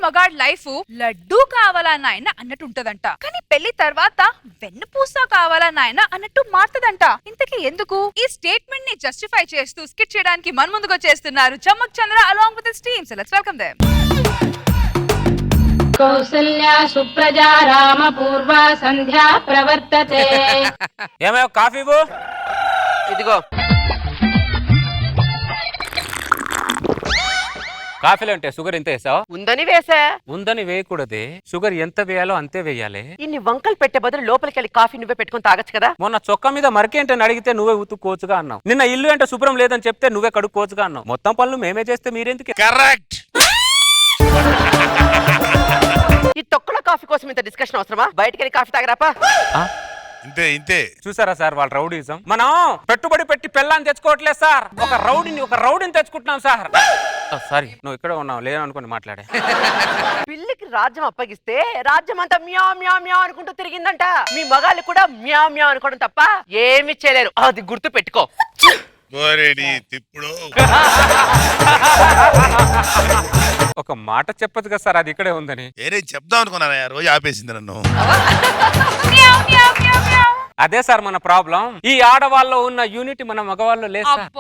మగాడ్ life laddu కావాలా నాయన అన్నట్టు ఉంటదంట. కానీ పెళ్లి తర్వాత వెన్నుపూస కావాలా నాయన అన్నట్టు మారుతదంట. ఇంతకీ ఎందుకు? ఈ స్టేట్మెంట్ ని జస్టిఫై చేస్తూ స్కిట్ చేయడానికి మన ముందుకు వచ్చేస్తున్నారు Chammak Chandra along with his team. So let's welcome them. Kausalya సుప్రజా రామ పూర్వ సంధ్యా ప్రవర్తతే. ఏమో కాఫీ ఇవ్వు. ఇదిగో కాఫీలో అంటే షుగర్ ఎంత వేసావు? ఉందని వేసా. ఉందని వేయకూడదే, షుగర్ ఎంత వేయాలో అంతే వేయాలి. ఇన్ని వంకలు పెట్టే బదులు లోపలికి వెళ్ళి కాఫీ నువ్వే పెట్టుకుని తాగొచ్చు కదా. మొన్న చొక్కా మీద మరకేంటని అడిగితే నువ్వే ఉతుక్కోవచ్చుగా అన్నావు. నిన్న ఇల్లు అంటే శుభ్రం లేదని చెప్తే నువ్వే కడుక్కోవచ్చుగా అన్నావు. మొత్తం పనులు మేమే చేస్తే మీరెందుకు? కరెక్ట్. ఈ తొక్కల కాఫీ కోసం ఇంత డిస్కషన్ అవసరమా? బయటికి వెళ్ళి కాఫీ తాగరాపా. ఇంతే ఇంతే. చూసారా సార్ వాళ్ళ రౌడీజం? మనం పెట్టుబడి పెట్టి పెళ్ళాన్ని తెచ్చుకోవట్లేదు సార్, ఒక రౌడీని తెచ్చుకుంటున్నాం సార్. సారీ, నువ్వు ఇక్కడ ఉన్నావు లేను అనుకుని మాట్లాడే. పిల్లికి రాజ్యం అప్పగిస్తే రాజ్యం అంతా మ్యా మ్యా మ్యా అనుకుంటూ తిరిగిందంట. మీ మగాళ్ళు కూడా మ్యా మ్యా అనుకోవడం తప్ప ఏమి చేయలేరు, అది గుర్తు పెట్టుకో. తిప్పుడు ఒక మాట చెప్పదు కదా సార్, అది ఇక్కడే ఉందని. ఏరే చెప్దాం అనుకున్నాను, రోజు ఆపేసింది నన్ను. అదే సార్ మన ప్రాబ్లం. ఈ ఆడవాళ్ళలో ఉన్న యూనిటీ మన మగవాళ్ళు లేదు సార్.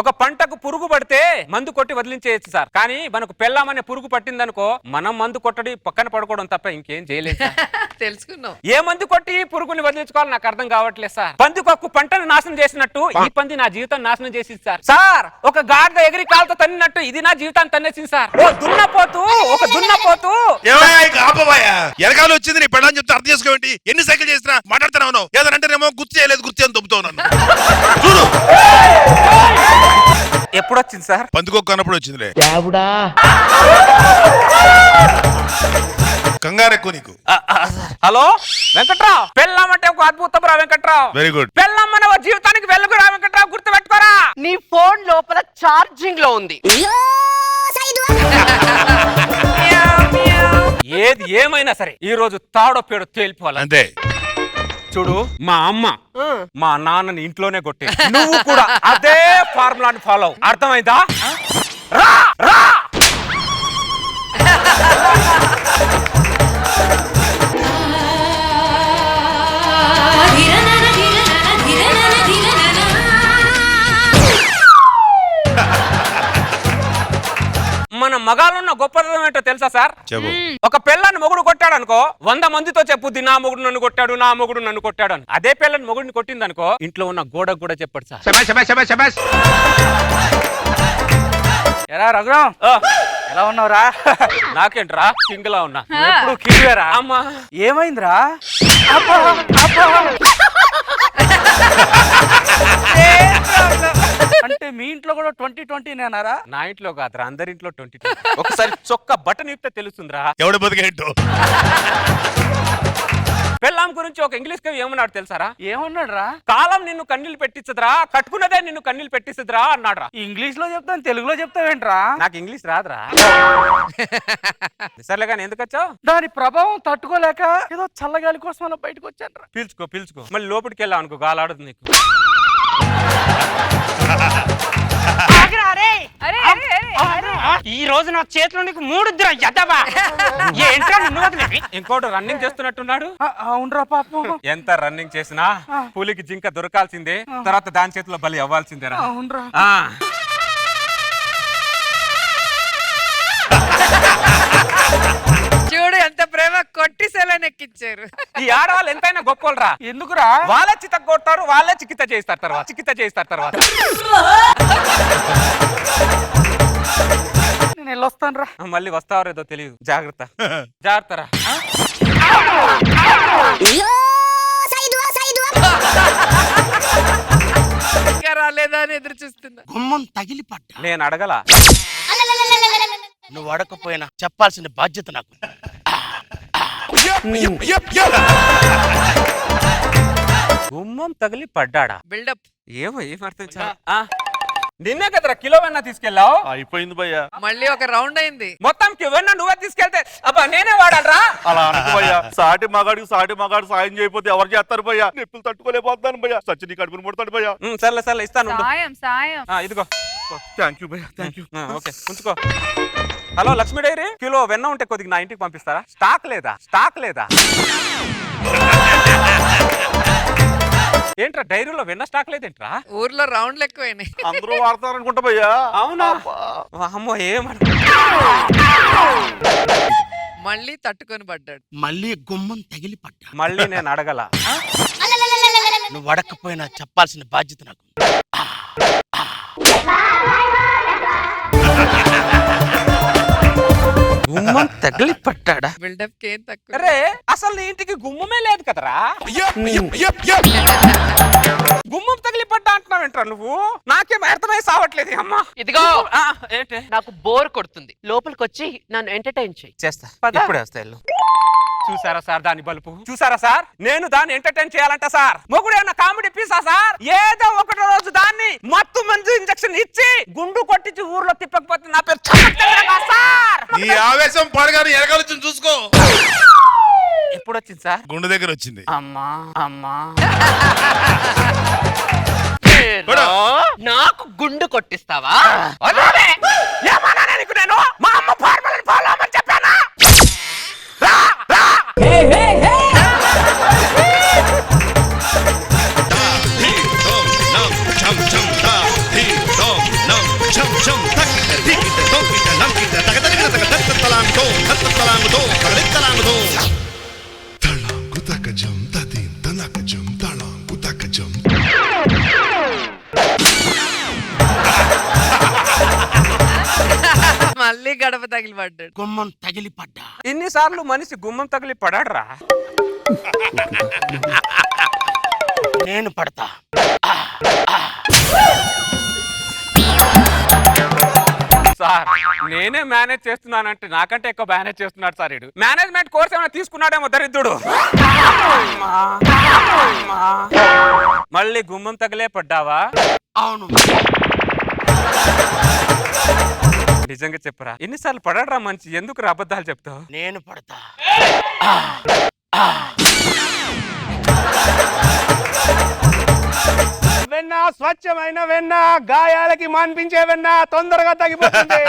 ఒక పంటకు పురుగు పడితే మందు కొట్టి వదిలించేయచ్చు సార్, కానీ మనకు పెళ్ళామనే పురుగు పట్టిందనుకో మనం మందు కొట్టడి పక్కన పడుకోవడం తప్ప ఇంకేం చేయలేదు. తెలుసుకున్నావు. ఏ మందు కొట్టి పురుగుని వదిలించుకోవాలి నాకు అర్థం కావట్లేదు సార్. పందికొక్కు పంటను నాశనం చేసినట్టు ఈ పంది నా జీవితం నాశనం చేసింది సార్. సార్ ఒక గాడిద ఎగిరి కాలుతో తన్నినట్టు ఇది నా జీవితాన్ని తన్నేసింది సార్. ఒక దున్నపోతూ ఎనకాల వచ్చింది నీ పెళ్ళని చెప్తే అర్థం చేసుకోండి. ఎన్ని సైకిల్ చేసినా మాట్లాడుతున్నావు ఏదనంటేనేమో గుర్తు చేయలేదు, గుర్తు అని దొబ్బుతావు నన్ను. చూడు ఎప్పుడొచ్చింది సార్? పందికొక్కు అన్నప్పుడు వచ్చిందిలే. కంగారు ఎక్కువ నీకు. హలో వెంకట్రావు, పెళ్ళామంటే ఒక అద్భుతం రా వెంకట్రావు. Very good. పెళ్ళామనే ఒక జీవితానికి వెలుగు రా వెంకట్రావు, గుర్తు పెట్టుకోరా. నీ ఫోన్ లోపల ఛార్జింగ్ లో ఉంది. ఏది ఏమైనా సరే ఈ రోజు తాడో పేడో తేలిపోవాలి అంతే. చూడు, మా అమ్మ మా నాన్నని ఇంట్లోనే కొట్టి నువ్వు కూడా అదే ఫార్ములాని ఫాలో. అర్థమైందా? రా రా. మన మగాలున్న గొప్పదనం ఏంటో తెలుసా సార్? ఒక పెళ్ళాన్ని మొగుడు కొట్టాడు అనుకో 100 మందితో చెప్పుద్ది నా మొగుడు నన్ను కొట్టాడు, నా మొగుడు నన్ను కొట్టాడు అని. అదే పెళ్ళని మొగుడిని కొట్టింది అనుకో ఇంట్లో ఉన్న గోడకు కూడా చెప్పాడు సార్. ఎలా రఘురాం, ఎలా ఉన్నావురా? నాకేంట్రా కింగ్లా ఉన్నా. ఎప్పుడు కింగ్వేరా? అమ్మా ఏమైందిరా? అంటే మీ ఇంట్లో కూడా 2020 నేనారా? నా ఇంట్లో కాదురా, అందరింట్లో 2020. ఒకసారి చొక్క బటన్ ఇస్తే తెలుస్తుందిరా ఎవడ బతికేంటో. పెళ్ళాం గురించి ఒక ఇంగ్లీష్ కవి ఏమన్నాడు తెలుసారా? ఏమన్నాడు రా? కాలం నిన్ను కన్నీళ్ళు పెట్టించదురా, కట్టుకున్నదే నిన్ను కన్నీళ్ళు పెట్టించదురా అన్నాడు రా. ఇంగ్లీష్ లో చెప్తాను, తెలుగులో చెప్తావేంట్రా? నాకు ఇంగ్లీష్ రాదురా. సర్లే కానీ ఎందుకు వచ్చావు? దాని ప్రభావం తట్టుకోలేక ఏదో చల్లగాలి కోసం అలా బయటకు వచ్చాను. పీల్చుకో మళ్ళీ లోపలికి వెళ్ళావు అనుకో గాలాడుతుంది నీకు. ఈ రోజు నా చేతిలో నీకు 3 ఎదవా. ఏంట్రా నిన్ను వదిలేవి? ఇంకోటి రన్నింగ్ చేస్తున్నట్టున్నాడు. అవునరా పాపం. ఎంత రన్నింగ్ చేసినా పులికి జింక దొరకాల్సిందే, తర్వాత దాని చేతిలో బలి అవ్వాల్సిందేరా. అవునరా. చూడు ఎంత ప్రేమ కొట్టి సెలనెక్కించారు. ఈ ఆడవాళ్ళు ఎంతైనా గొప్పరా. ఎందుకురా? వాళ్ళే చిత్త కొడతారు, వాళ్ళే చికిత్స చేస్తారు తర్వాత. నేను వెళ్ళొస్తాను రా. మళ్ళీ వస్తావో ఏదో తెలియదు, జాగ్రత్త రా. రాలేదా అని ఎదురు చూస్తున్నా. గుమ్మం తగిలి పడ్డా. నేను అడగల. నువ్వు అడగకపోయినా చెప్పాల్సిన బాధ్యత నాకు. గుమ్మం తగిలి పడ్డాడా? బిల్డప్. ఏమర్థం? నిన్నే కదరా కిలో వెన్న తీసుకెళ్ళావు. అయిపోయింది భయ్యా. మళ్ళీ ఒక రౌండ్ అయింది. మొత్తం వెన్న నువ్వే తీసుకెళ్తే అబ్బా నేనే వాడాలరా? అలా అనుకో భయ్యా. సాటి మగాడు సాయం చేయకపోతే ఎవరు చేస్తారు భయ్యా? నిప్పులు తట్టుకోలేకపోతున్నాను భయ్యా. సచ్చి నీ కడుపును ముడతాడు భయ్యా. సర్లే ఇస్తాను. సాయం ఇదిగో ఉంచుకో థ్యాంక్ యూ భయ్యా థ్యాంక్ యూ. ఓకే ఉంచుకో. హలో లక్ష్మీ డైరీ, కిలో వెన్న ఉంటే కొద్దిగా నా ఇంటికి పంపిస్తారా? స్టాక్ లేదా? ఏంట్రా డైరీలో వెన్న స్టాక్ లేదేంట్రా? ఊర్లో రౌండ్లు ఎక్కువైనాయి. అందరూ వాడతారనుకుంటా భయ్యా. అవునా? అమ్మో మళ్ళీ తట్టుకొని పడ్డాడు. మళ్ళీ గుమ్మం తగిలి పడ్డా. మళ్ళీ నేను అడగల. నువ్వు అడగకపోయినా చెప్పాల్సిన బాధ్యత నాకు. గుమ్మం తగిలి పట్టాడా? బిల్డప్ కి ఏం తక్కువ. అరే అసలు నీ ఇంటికి గుమ్మమే లేదు కదరా? గుమ్మం తగిలి పడ్డా అంటున్నావు ఏంట్రా నువ్వు? నాకేం అర్థమై సావట్లేదు అమ్మా. ఇదిగో ఏంటి? నాకు బోర్ కొడుతుంది, లోపలికి వచ్చి నన్ను ఎంటర్టైన్ చేయి. చేస్తా, పద. ఇప్పుడే వస్తా. చూసారా సార్ దాని బలుపు? చూసారా సార్, నేను దాన్ని ఎంటర్టైన్ చేయాలంట సార్. మొగుడు ఏమన్నా కామెడీ పీసా సార్? ఏదో ఒకటో రోజు దాన్ని మత్తు మందు ఇంజెక్షన్ ఇచ్చి గుండు కొట్టించి ఊర్లో తిప్పకపోతే నా పేరు చమత్కారంగా సార్. ఈ ఆవేశం పడగానే ఎరగాలని చూసుకో. ఎప్పుడు వచ్చింది సార్? గుండె దగ్గర వచ్చింది. అమ్మా కూడా. నాకు గుండు కొట్టిస్తావా? ఏమన్నా నీకు నేను మా అమ్మ ఫార్ములాని ఫాలో అవ్వమని చెప్పానా? మళ్ళీ గడప తగిలి పడ్డాడు. గుమ్మం తగిలి పడ్డా. ఇన్నిసార్లు మనిషి గుమ్మం తగిలి పడాడరా? నేను పడతా. సార్ నేనే మేనేజ్ చేస్తున్నానంటే నాకంటే ఎక్కువ మేనేజ్ చేస్తున్నాడు సార్. ఇడు మేనేజ్మెంట్ కోర్స్ ఏమైనా తీసుకున్నాడేమో దరిద్రుడు. మళ్ళీ గుమ్మం తగిలే పడ్డావా? అవును. నిజంగా చెప్పరా, ఎన్నిసార్లు పడడరా మంచి, ఎందుకు రా అబద్ధాలు చెప్తావు? నేను పడతా. వెన్న స్వచ్ఛమైన వెన్న, గాయాలకి మాన్పించే వెన్న, తొందరగా తగ్గిపోతుంది.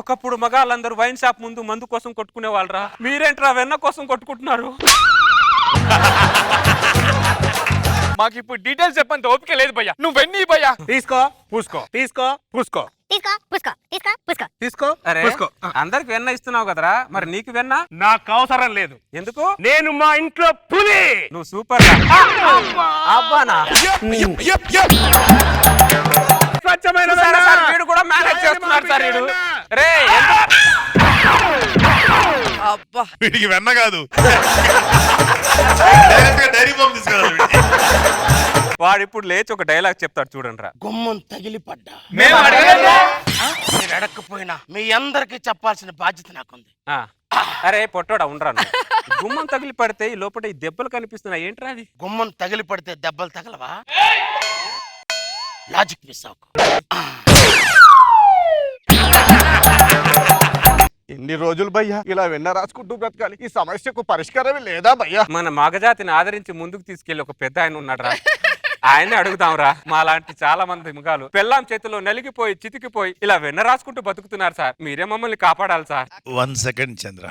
ఒకప్పుడు మగాళ్ళందరూ వైన్ షాప్ ముందు మందు కోసం కొట్టుకునే వాళ్ళరా, మీరేంట్రా వెన్న కోసం కొట్టుకుంటున్నారు? మాకు ఇప్పుడు డీటెయిల్స్ చెప్పంత ఓపిక లేదు భయ్యా. నువ్వు వెన్నీ భయ్యా. తీసుకో పూసుకో, తీసుకో పూసుకో, తీసుకో. అరే అందరికి వెన్న ఇస్తున్నావు కదరా, మరి నీకు వెన్న? నాకు అవసరం లేదు. ఎందుకు? నేను మా ఇంట్లో పులి. నువ్వు సూపర్ అబ్బానా. స్వచ్ఛమైన చూసారా సార్, వీడు కూడా మేనేజ్ చేస్తున్నాడు సార్. వీడు రే అబ్బా వీడికి వెన్న కాదు, డైరీ ఫామ్ తీసుకురావాలి. వాడు ఇప్పుడు లేచి ఒక డైలాగ్ చెప్తాడు చూడండి రా. గుమ్మం తగిలి పడ్డా. మేము అడగలేదు. మీరు అడగకపోయినా మీ అందరికి చెప్పాల్సిన బాధ్యత నాకుంది. అరే పొట్టోడా ఉండరా నువ్వు. గుమ్మం తగిలి పడితే ఈ లోపల ఈ దెబ్బలు కనిపిస్తున్నాయి ఏంట్రా అది? గుమ్మం తగిలి పడితే దెబ్బలు తగలవా? లాజిక్ మిస్ అవ్వకు. ఎన్ని రోజులు భయ్యా ఇలా వెన్న రాసుకుంటూ బ్రతకాలి? ఈ సమస్యకు పరిష్కారమే లేదా భయ్యా? మన మగజాతిని ఆదరించి ముందుకు తీసుకెళ్లి ఒక పెద్ద ఆయన ఉన్నాడు రా, ఆయన్ని అడుగుదాంరా. మా లాంటి చాలా మంది మగాలు పెళ్ళాం చేతిలో నలిగిపోయి చితికిపోయి ఇలా వెన్న రాసుకుంటూ బతుకుతున్నారు సార్. మీరే మమ్మల్ని కాపాడాలి సార్. 1 సెకండ్ చంద్ర.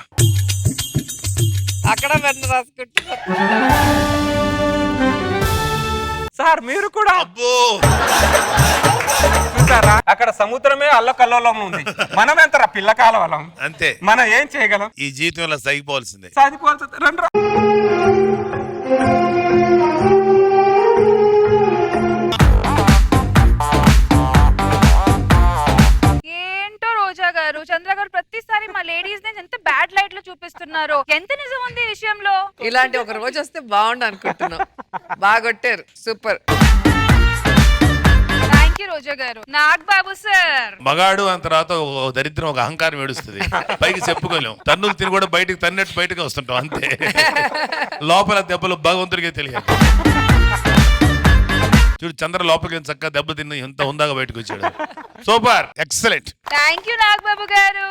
అక్కడ వెన్న రాసుకుంటున్నా. సార్ మీరు కూడా అబ్బో చూసారా, అక్కడ సముద్రమే అల్లకల్లోలం ఉంది, మనం ఎంతరా పిల్ల కాలవలం. అంతే, మనం ఏం చేయగలం? ఈ జీవితంలో సైపోవాల్సిందే. సాధిపోవాల్సింది. రండి. ఏంటో రోజా గారు, చంద్ర గారు ప్రతిసారి మా లేడీస్ ని ఎంత బ్యాడ్ లైట్ లో చూపిస్తున్నారు. ఎంత నిజం ఉంది ఈ విషయంలో? ఇలాంటి ఒక రోజు వస్తే బాగుండు అనుకుంటున్నాం. బాగొట్టారు, సూపర్. థ్యాంక్ యూ రోజా గారు. నాగ్ బాబు సార్, మగాడు అంత తర్వాత ఓ దరిద్రం, ఒక అహంకారం ఏడుస్తుంది, పైకి చెప్పుకోలేం. తన్నులు తిని కూడా బయటకు తన్నట్టు బయటకు వస్తుంటాం అంతే. లోపల దెబ్బలు భగవంతుడికే తెలియదు. చూడు చంద్ర లోపలికి చక్కగా దెబ్బ తిన్న ఎంత హుందాగా బయటకు వచ్చాడు. Super, excellent. Thank you Nag Babu గారు.